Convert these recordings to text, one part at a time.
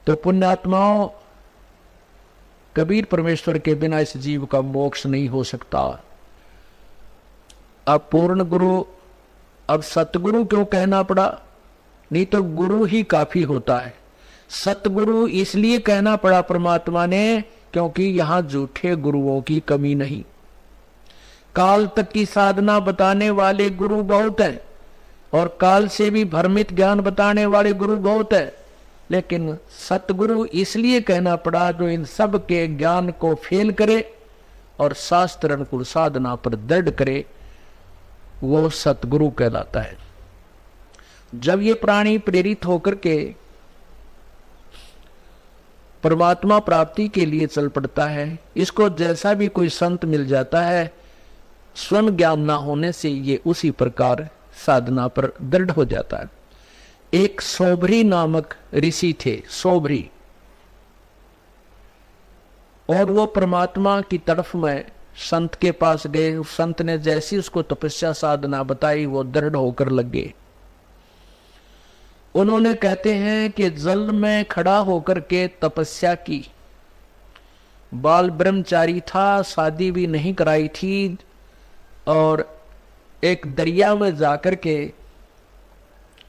तो पुण्यात्माओं, कबीर परमेश्वर के बिना इस जीव का मोक्ष नहीं हो सकता। अब पूर्ण गुरु, अब सतगुरु क्यों कहना पड़ा? नहीं तो गुरु ही काफी होता है। सतगुरु इसलिए कहना पड़ा परमात्मा ने क्योंकि यहां झूठे गुरुओं की कमी नहीं। काल तक की साधना बताने वाले गुरु बहुत है और काल से भी भ्रमित ज्ञान बताने वाले गुरु बहुत है, लेकिन सतगुरु इसलिए कहना पड़ा जो इन सब के ज्ञान को फेल करे और शास्त्र अनुकूल साधना पर दृढ़ करे, वो सतगुरु कहलाता है। जब ये प्राणी प्रेरित होकर के परमात्मा प्राप्ति के लिए चल पड़ता है, इसको जैसा भी कोई संत मिल जाता है, स्वयं ज्ञान ना होने से ये उसी प्रकार साधना पर दृढ़ हो जाता है। एक सोभरी नामक ऋषि थे, सोभरी, और वो परमात्मा की तरफ में संत के पास गए। उस संत ने जैसी उसको तपस्या साधना बताई, वो दृढ़ होकर लग गए। उन्होंने कहते हैं कि जल में खड़ा होकर के तपस्या की। बाल ब्रह्मचारी था, शादी भी नहीं कराई थी, और एक दरिया में जाकर के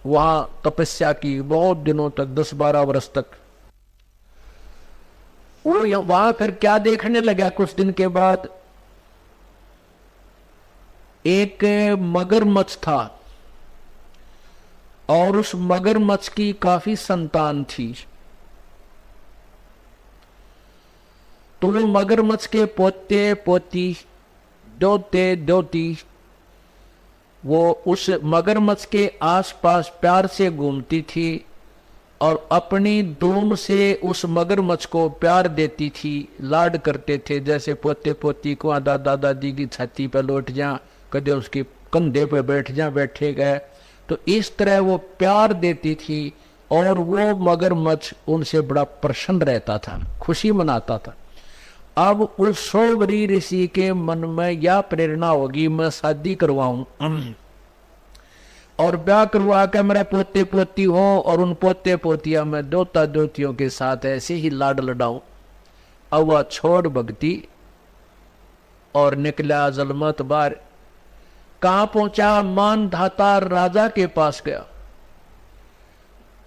वहां तपस्या की बहुत दिनों तक, 10-12 वर्ष तक। वो वहां फिर क्या देखने लगा, कुछ दिन के बाद एक मगरमच्छ था और उस मगरमच्छ की काफी संतान थी। तो वो मगरमच्छ के पोते पोती, दोते दोती, वो उस मगरमच्छ के आसपास प्यार से घूमती थी और अपनी दूम से उस मगरमच्छ को प्यार देती थी, लाड करते थे। जैसे पोते पोती को दादा दादी की छाती पर लौट जा, कदे उसके कंधे पे बैठ जा, बैठे गए, तो इस तरह वो प्यार देती थी और वो मगरमच्छ उनसे बड़ा प्रसन्न रहता था, खुशी मनाता था। अब उस सोवरी ऋषि के मन में यह प्रेरणा होगी, मैं शादी करवाऊं और ब्याह करवा के मेरे पोते पोती हो और उन पोते पोतिया में दोता दोतियों के साथ ऐसे ही लाड लडाऊं। अब वह छोड़ भक्ति और निकला जलमत बार। कहां पहुंचा? मान धाता राजा के पास गया।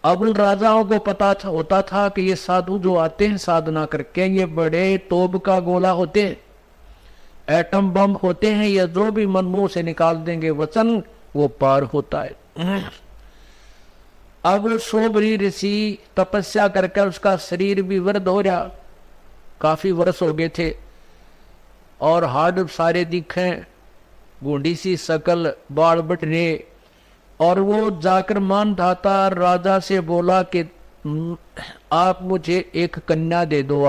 अब उन राजाओं को पता होता था कि ये साधु जो आते हैं साधना करके, ये बड़े तोप का गोला होते हैं, एटम बम होते हैं, ये जो भी मन मुंह से निकाल देंगे वचन, वो पार होता है। अब सोबरी ऋषि तपस्या करके उसका शरीर भी वृद्ध हो रहा, काफी वर्ष हो गए थे, और हाड सारे दिखे, गुंडी सी शकल, बाल बटने, और वो जाकर मान धाता राजा से बोला कि आप मुझे एक कन्या दे दो,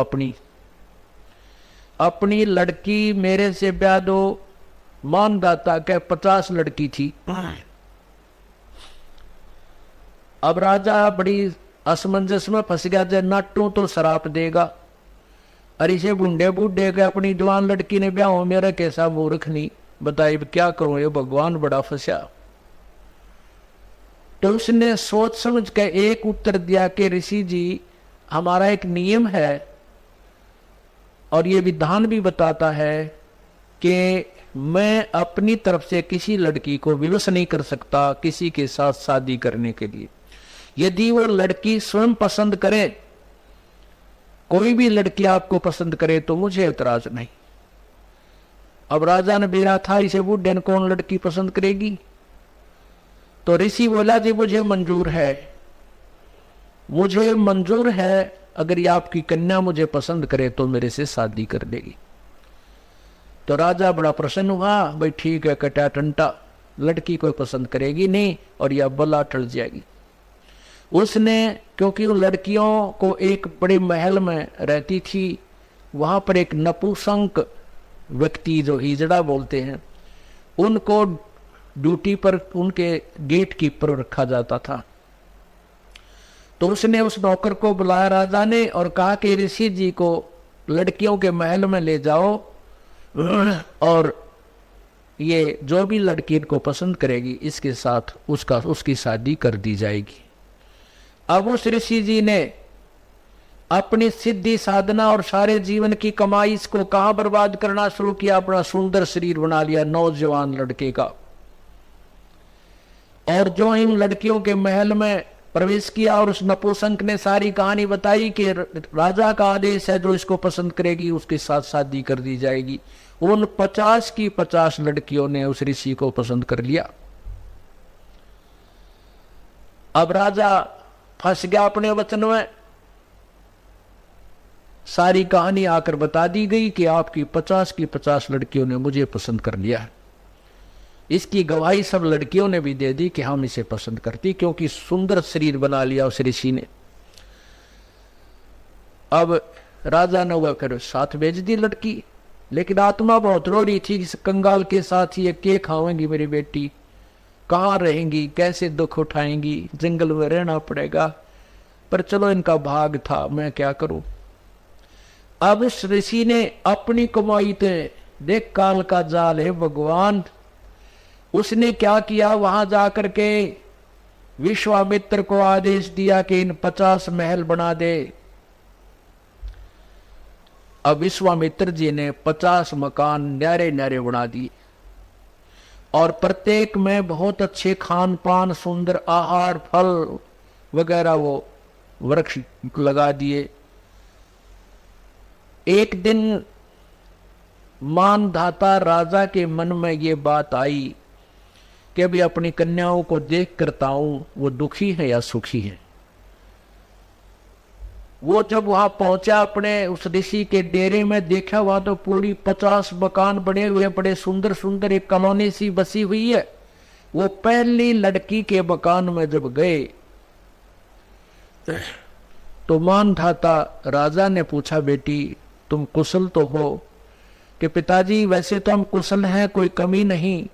अपनी लड़की मेरे से ब्याह दो। मान दाता के 50 लड़की थी। अब राजा बड़ी असमंजस में फंस गया, जब नाटू तो शराप देगा, अरे से बूढ़े बूढ़े के अपनी जवान लड़की ने ब्याह हो, मेरा कैसा मूर्ख नहीं, बताइए क्या करूं, ये भगवान बड़ा फंसा। तो उसने सोच समझ के एक उत्तर दिया कि ऋषि जी, हमारा एक नियम है और ये विधान भी बताता है कि मैं अपनी तरफ से किसी लड़की को विवश नहीं कर सकता किसी के साथ शादी करने के लिए। यदि वो लड़की स्वयं पसंद करे, कोई भी लड़की आपको पसंद करे, तो मुझे एतराज नहीं। अब राजा ने बेरा था, इसे बूढ़े ने कौन लड़की पसंद करेगी? तो ऋषि बोला जी मुझे मंजूर है, मुझे मंजूर है, अगर ये आपकी कन्या मुझे पसंद करे तो मेरे से शादी कर देगी। तो राजा बड़ा प्रसन्न हुआ, भाई ठीक है, कटा टंटा, लड़की कोई पसंद करेगी नहीं और यह बला टल जाएगी। उसने, क्योंकि उन लड़कियों को एक बड़े महल में रहती थी, वहां पर एक नपुंसक व्यक्ति जो हिजड़ा बोलते हैं, उनको ड्यूटी पर उनके गेट कीपर रखा जाता था। तो उसने उस नौकर को बुलाया राजा ने और कहा कि ऋषि जी को लड़कियों के महल में ले जाओ और ये जो भी लड़की इनको पसंद करेगी इसके साथ उसकी शादी कर दी जाएगी। अब उस ऋषि जी ने अपनी सिद्धि साधना और सारे जीवन की कमाई इसको कहां बर्बाद करना शुरू किया, अपना सुंदर शरीर बना लिया नौजवान लड़के का। और जो इन लड़कियों के महल में प्रवेश किया और उस नपुंसक ने सारी कहानी बताई कि राजा का आदेश है, जो इसको पसंद करेगी उसके साथ शादी कर दी जाएगी। उन 50 की 50 लड़कियों ने उस ऋषि को पसंद कर लिया। अब राजा फंस गया अपने वचन में। सारी कहानी आकर बता दी गई कि आपकी 50 की 50 लड़कियों ने मुझे पसंद कर लिया है। इसकी गवाही सब लड़कियों ने भी दे दी कि हम इसे पसंद करती, क्योंकि सुंदर शरीर बना लिया उस ऋषि ने। अब राजा ने वह फिर साथ भेज दी लड़की, लेकिन आत्मा बहुत रो रही थी, इस कंगाल के साथ ये के खाएंगी मेरी बेटी, कहाँ रहेंगी, कैसे दुख उठाएंगी, जंगल में रहना पड़ेगा। पर चलो इनका भाग था, मैं क्या करूं। अब इस ऋषि ने अपनी कमाई थे, देख काल का जाल है भगवान, उसने क्या किया, वहां जाकर के विश्वामित्र को आदेश दिया कि इन 50 महल बना दे। अब विश्वामित्र जी ने 50 मकान न्यारे न्यारे बना दिए और प्रत्येक में बहुत अच्छे खान पान, सुंदर आहार, फल वगैरह वो वृक्ष लगा दिए। एक दिन मानधाता राजा के मन में ये बात आई कि अभी अपनी कन्याओं को देख करता हूं वो दुखी है या सुखी है। वो जब वहां पहुंचा अपने उस ऋषि के डेरे में, देखा वहां तो पूरी 50 मकान बने हुए, बड़े सुंदर सुंदर, एक कॉलोनी सी बसी हुई है। वो पहली लड़की के मकान में जब गए तो मानधाता राजा ने पूछा, बेटी तुम कुशल तो हो? कि पिताजी वैसे तो हम कुशल हैं, कोई कमी नहीं,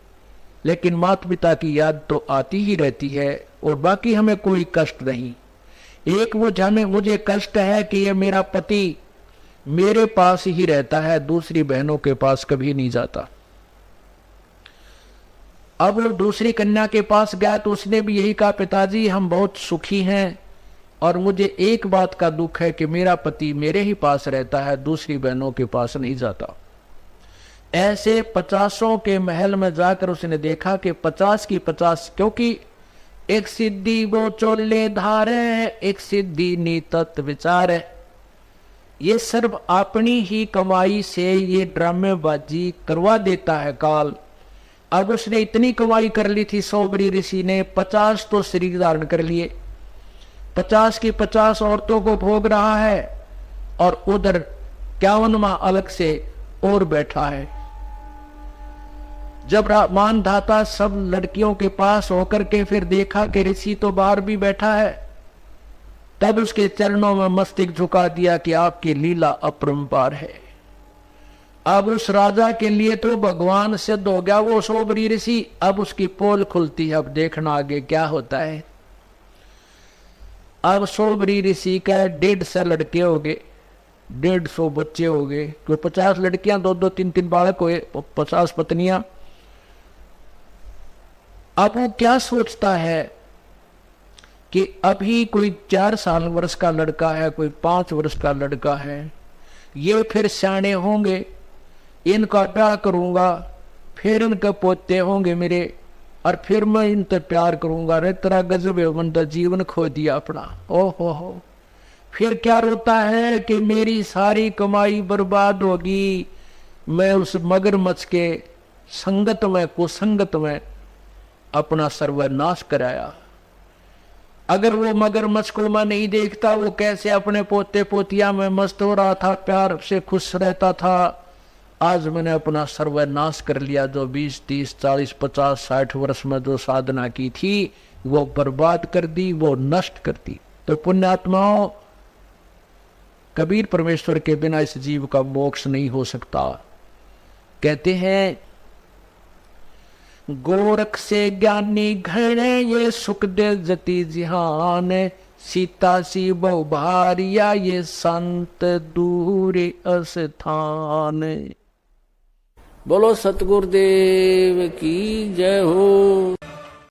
लेकिन माता पिता की याद तो आती ही रहती है और बाकी हमें कोई कष्ट नहीं। एक मुझे कष्ट है कि ये मेरा पति मेरे पास ही रहता है, दूसरी बहनों के पास कभी नहीं जाता। अब वो दूसरी कन्या के पास गया तो उसने भी यही कहा, पिताजी हम बहुत सुखी हैं और मुझे एक बात का दुख है कि मेरा पति मेरे ही पास रहता है, दूसरी बहनों के पास नहीं जाता। ऐसे 50 के महल में जाकर उसने देखा कि 50 की 50, क्योंकि एक सिद्धि वो चोले धारे, एक सिद्धि नीतत विचार, ये सर्व अपनी ही कमाई से ये ड्रामेबाजी करवा देता है काल। अब उसने इतनी कमाई कर ली थी, सोबरी ऋषि ने 50 तो शरीर धारण कर लिए, 50 की 50 औरतों को भोग रहा है और उधर 51वां अलग से और बैठा है। जब मानधाता सब लड़कियों के पास होकर के फिर देखा कि ऋषि तो बाहर भी बैठा है, तब उसके चरणों में मस्तक झुका दिया कि आपकी लीला अपरंपार है। अब उस राजा के लिए तो भगवान सिद्ध हो गया वो सोबरी ऋषि। अब उसकी पोल खुलती है, अब देखना आगे क्या होता है। अब सोबरी ऋषि का 150 लड़के हो गए, 150 बच्चे हो गए, तो 50 लड़कियां, 2-2, 3-3 बालक हुए, 50 पत्नियां। अब वो क्या सोचता है कि अभी कोई 4 साल वर्ष का लड़का है, कोई 5 वर्ष का लड़का है, ये फिर सियाने होंगे, इनका ब्याह करूंगा, फिर इनके पोते होंगे मेरे, और फिर मैं इन पर प्यार करूंगा। रे तेरा गजब है, बंदा जीवन खो दिया अपना। ओहो, फिर क्या रोता है कि मेरी सारी कमाई बर्बाद होगी, मैं उस मगरमच्छ के संगत में, कुसंगत में अपना सर्वनाश कराया। अगर वो मगरमच्छ को मैं नहीं देखता, वो कैसे अपने पोते पोतिया में मस्त हो रहा था, प्यार से खुश रहता था, आज मैंने अपना सर्वनाश कर लिया। जो 20, 30, 40, 50, 60 वर्ष में जो साधना की थी वो बर्बाद कर दी, वो नष्ट कर दी। तो पुण्यात्माओं, कबीर परमेश्वर के बिना इस जीव का मोक्ष नहीं हो सकता। कहते हैं, गोरख से ज्ञानी घणे ये सुख दे जति जिहान, सीता सी बहु भारिया ये संत दूर अस्थान। बोलो सतगुरुदेव की जय हो।